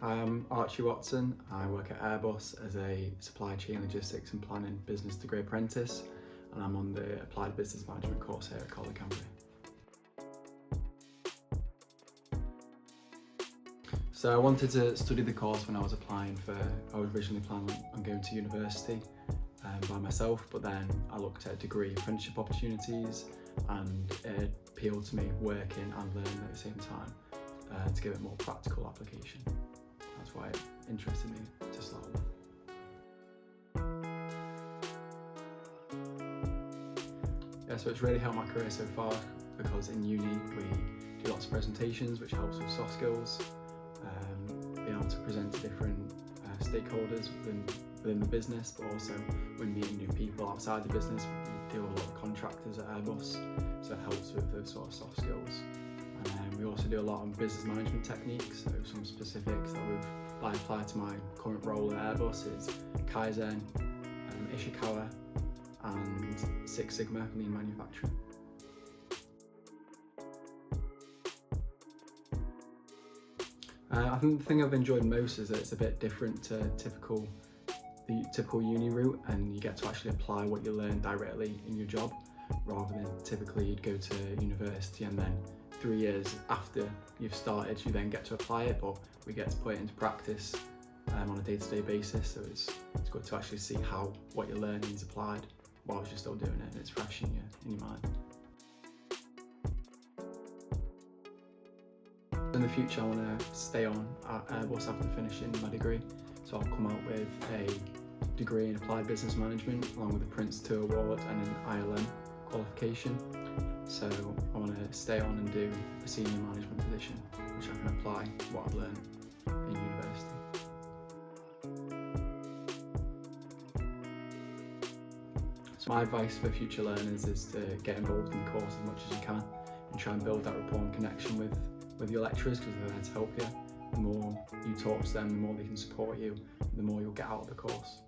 I'm Archie Watson. I work at Airbus as a supply chain logistics and planning business degree apprentice, and I'm on the applied business management course here at Coleg, Cambria. So I wanted to study the course when I was applying I was originally planning on going to university by myself, but then I looked at degree apprenticeship opportunities and it appealed to me working and learning at the same time to give it more practical application. That's why it interested me to start with. Yeah, so it's really helped my career so far because in uni we do lots of presentations which helps with soft skills, being able to present to different stakeholders within the business, but also when meeting new people outside the business. We deal with a lot of contractors at Airbus, so it helps with those sort of soft skills. And we also do a lot on business management techniques, so some specifics that I apply to my current role at Airbus is Kaizen, Ishikawa and Six Sigma, lean manufacturing. I think the thing I've enjoyed most is that it's a bit different to the typical uni route, and you get to actually apply what you learn directly in your job, rather than typically you'd go to university and then 3 years after you've started you then get to apply it, but we get to put it into practice on a day-to-day basis, so it's good to actually see how what you're learning is applied whilst you're still doing it and it's fresh in your mind. In the future I want to stay on at Airbus after finishing my degree, so I'll come out with a degree in applied business management along with a Prince 2 award and an ILM qualification. So I want to stay on and do a senior management position which I can apply what I've learned in university. So my advice for future learners is to get involved in the course as much as you can and try and build that rapport and connection with your lecturers, because they're there to help you. The more you talk to them, the more they can support you, the more you'll get out of the course.